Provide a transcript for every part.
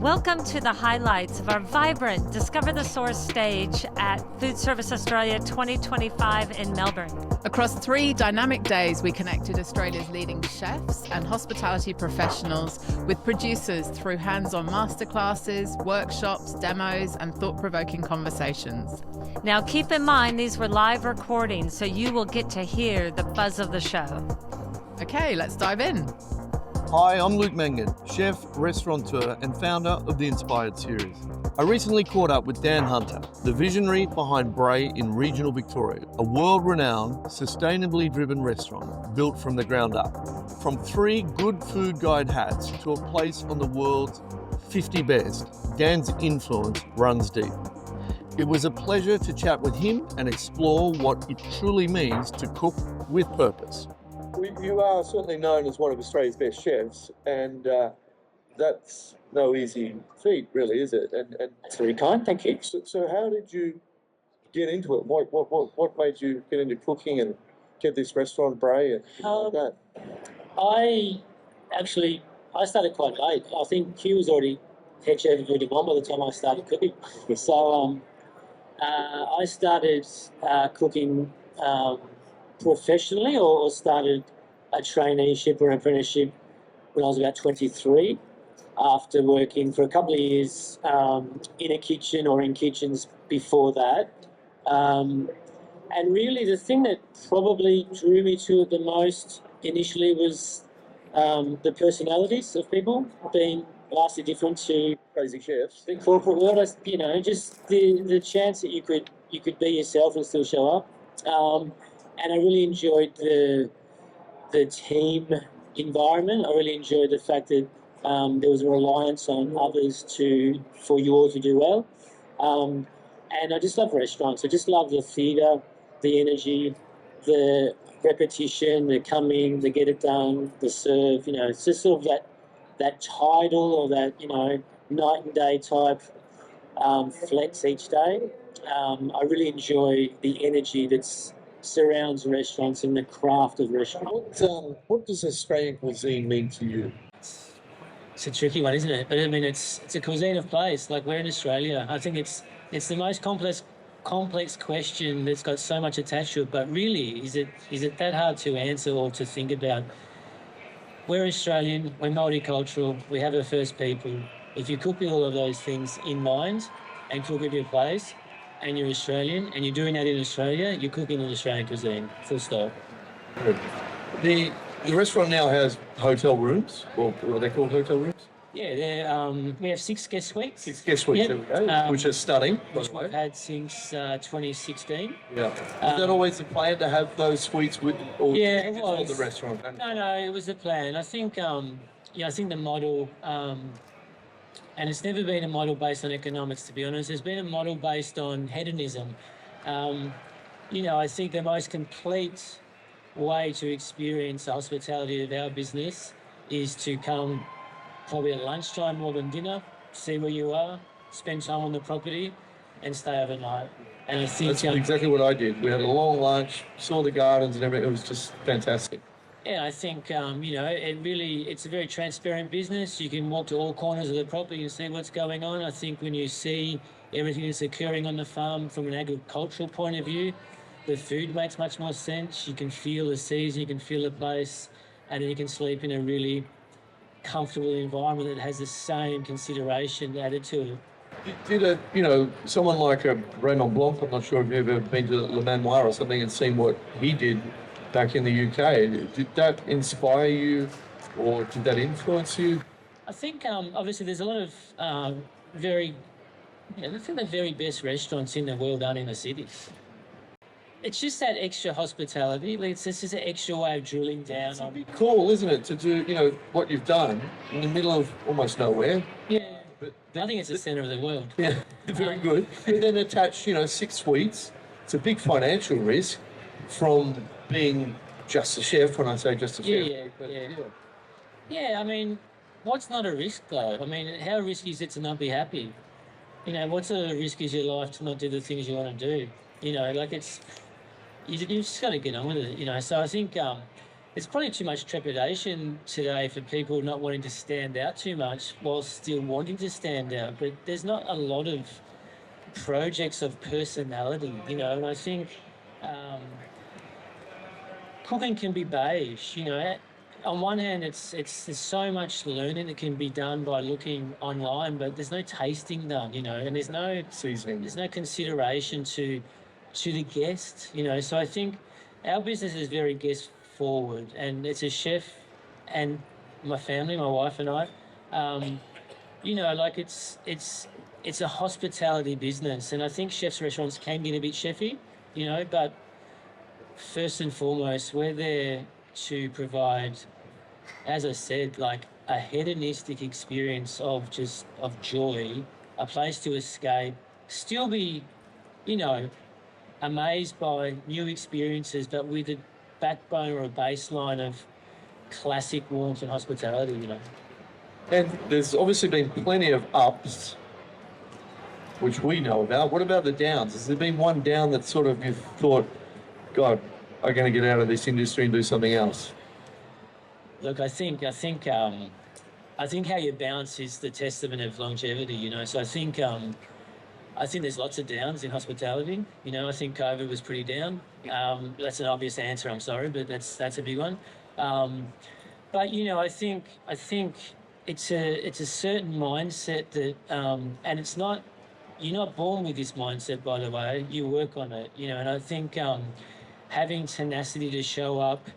Welcome to the highlights of our vibrant Discover the Source stage at Foodservice Australia 2025 in Melbourne. Across 3 dynamic days, we connected Australia's leading chefs and hospitality professionals with producers through hands-on masterclasses, workshops, demos, and thought-provoking conversations. Now keep in mind these were live recordings, so you will get to hear the buzz of the show. Okay, let's dive in. Hi, I'm Luke Mangan, chef, restaurateur and founder of the Inspired series. I recently caught up with Dan Hunter, the visionary behind Brae in regional Victoria, a world-renowned, sustainably driven restaurant built from the ground up. From 3 Good Food Guide hats to a place on the world's 50 best, Dan's influence runs deep. It was a pleasure to chat with him and explore what it truly means to cook with purpose. You are certainly known as one of Australia's best chefs, and that's no easy feat, really, is it? And That's very kind, thank you. so how did you get into it? What made you get into cooking and get this restaurant, Brae, and like that? I started quite late. I think Q was already head chef of Food by the time I started cooking. So I started cooking professionally, or started a traineeship or apprenticeship when I was about 23, after working for a couple of years in a kitchen or in kitchens before that. And really the thing that probably drew me to it the most initially was the personalities of people being vastly different to Crazy chefs. the corporate world. Just the chance that you could be yourself and still show up. And I really enjoyed the team environment. I really enjoyed the fact that there was a reliance on others for you all to do well. And I just love restaurants. I just love the theatre, the energy, the repetition, the coming, the get it done, the serve. It's just sort of that title or that night and day type flex each day. I really enjoy the energy that's surrounds restaurants and the craft of restaurants. What does Australian cuisine mean to you? It's a tricky one, isn't it? But I mean, it's a cuisine of place. Like, we're in Australia. I think it's the most complex question that's got so much attached to it. But really, is it that hard to answer or to think about? We're Australian. We're multicultural. We have our first people. If you cook with all of those things in mind and cook with your place, and you're Australian, and you're doing that in Australia, you're cooking an Australian cuisine, full stop. The restaurant now has hotel rooms, or what are they called, hotel rooms? Yeah, we have 6 guest suites. 6 guest suites, Yep. there we go, which is stunning, by Which the way. we've had since 2016. Yeah. Was that always the plan to have those suites with, or Yeah, did it you just was. build the restaurant? No, it was the plan. I think, I think the model, and it's never been a model based on economics, to be honest. It's been a model based on hedonism. I think the most complete way to experience the hospitality of our business is to come probably at lunchtime more than dinner, see where you are, spend time on the property, and stay overnight. And I think That's exactly what I did. We had a long lunch, saw the gardens and everything. It was just fantastic. Yeah, I think, it's a very transparent business. You can walk to all corners of the property and see what's going on. I think when you see everything that's occurring on the farm from an agricultural point of view, the food makes much more sense. You can feel the season, you can feel the place, and then you can sleep in a really comfortable environment that has the same consideration added to it. Did someone like a Raymond Blanc, I'm not sure if you've ever been to Le Manoir or something and seen what he did back in the UK. Did that inspire you, or did that influence you? I think obviously there's a lot of I think the very best restaurants in the world aren't in the cities. It's just that extra hospitality. It's just an extra way of drilling down on. It'd be cool, isn't it, to do what you've done in the middle of almost nowhere. Yeah, but I think it's the centre of the world. Yeah, very good. And then attach 6 suites. It's a big financial risk from being just a chef. When I say just a chef, Yeah, I mean, what's not a risk though? I mean, how risky is it to not be happy? What's a risk is your life to not do the things you want to do? You just got to get on with it. So I think there's probably too much trepidation today for people not wanting to stand out too much while still wanting to stand out. But there's not a lot of projects of personality, you know, and I think cooking can be beige, you know. On one hand, there's so much learning that can be done by looking online, but there's no tasting done, you know, and there's no Seasoning. there's no consideration to the guest, you know. So I think our business is very guest forward, and it's a chef and my family, my wife and I, you know, like it's a hospitality business, and I think chefs' restaurants can get a bit chefy, you know, but first and foremost, we're there to provide, as I said, like a hedonistic experience of joy, a place to escape, still be, you know, amazed by new experiences, but with a backbone or a baseline of classic warmth and hospitality, you know. And there's obviously been plenty of ups, which we know about. What about the downs? Has there been one down that sort of you've thought, God, I'm going to get out of this industry and do something else? Look, I think how you balance is the testament of longevity, you know. So I think there's lots of downs in hospitality. You know, I think COVID was pretty down. That's an obvious answer, I'm sorry, but that's a big one. But you know, I think it's a certain mindset that, and it's not, you're not born with this mindset, by the way. You work on it, you know. And I think having tenacity to show up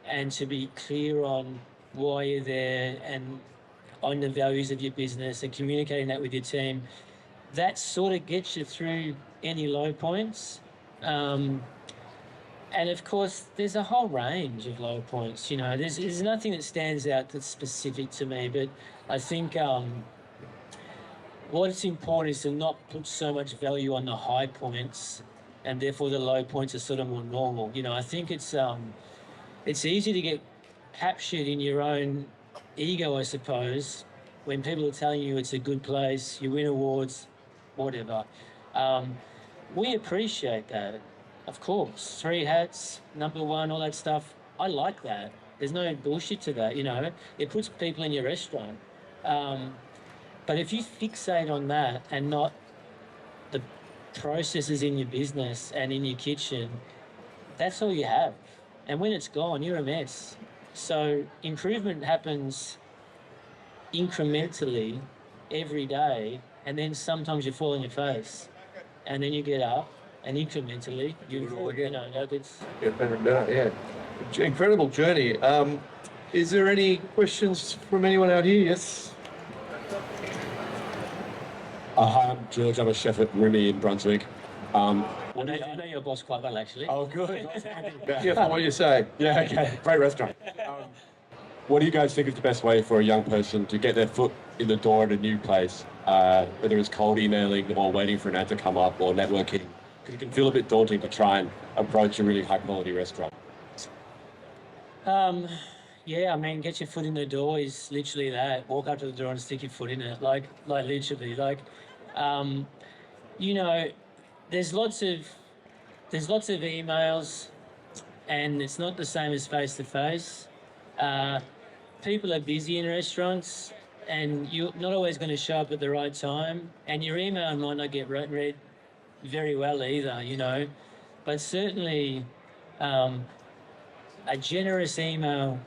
and to be clear on why you're there and on the values of your business and communicating that with your team, that sort of gets you through any low points. And of course, there's a whole range of low points. You know, there's nothing that stands out that's specific to me, but I think what's important is to not put so much value on the high points, and therefore the low points are sort of more normal. You know, I think it's easy to get captured in your own ego, I suppose, when people are telling you it's a good place, you win awards, whatever. We appreciate that, of course. 3 hats, #1, all that stuff. I like that. There's no bullshit to that, you know. It puts people in your restaurant. But if you fixate on that and not the processes in your business and in your kitchen, that's all you have. And when it's gone, you're a mess. So improvement happens incrementally every day, and then sometimes you fall on your face, and then you get up, and incrementally you know, it's Get better and better, yeah. Incredible journey. Is there any questions from anyone out here? Yes. Hi, I'm George. I'm a chef at Remy in Brunswick. I know your boss quite well, actually. Oh, good. Careful what you say. Yeah, okay. Great restaurant. What do you guys think is the best way for a young person to get their foot in the door at a new place, whether it's cold emailing or waiting for an ad to come up or networking? Because it can feel a bit daunting to try and approach a really high-quality restaurant. Yeah, I mean, get your foot in the door is literally that. Walk up to the door and stick your foot in it, like literally. Like, you know, there's lots of emails, and it's not the same as face to face. People are busy in restaurants, and you're not always going to show up at the right time, and your email might not get read very well either, you know. But certainly, a generous email,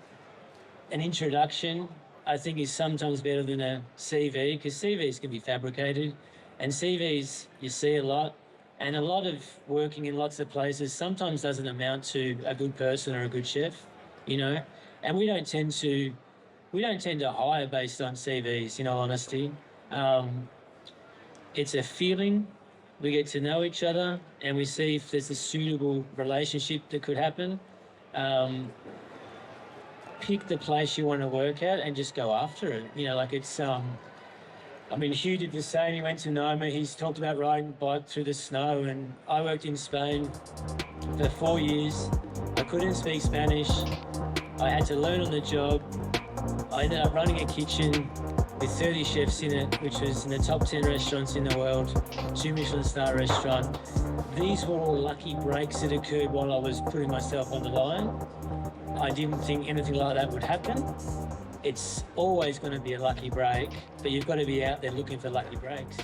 an introduction, I think is sometimes better than a CV, because CVs can be fabricated, and CVs you see a lot, and a lot of working in lots of places sometimes doesn't amount to a good person or a good chef, you know. And we don't tend to hire based on CVs, in all honesty. It's a feeling. We get to know each other, and we see if there's a suitable relationship that could happen. Pick the place you want to work at and just go after it. You know, like it's, I mean, Hugh did the same. He went to Noma. He's talked about riding a bike through the snow, and I worked in Spain for 4 years. I couldn't speak Spanish. I had to learn on the job. I ended up running a kitchen with 30 chefs in it, which was in the top 10 restaurants in the world, 2 Michelin star restaurant. These were all lucky breaks that occurred while I was putting myself on the line. I didn't think anything like that would happen. It's always going to be a lucky break, but you've got to be out there looking for lucky breaks.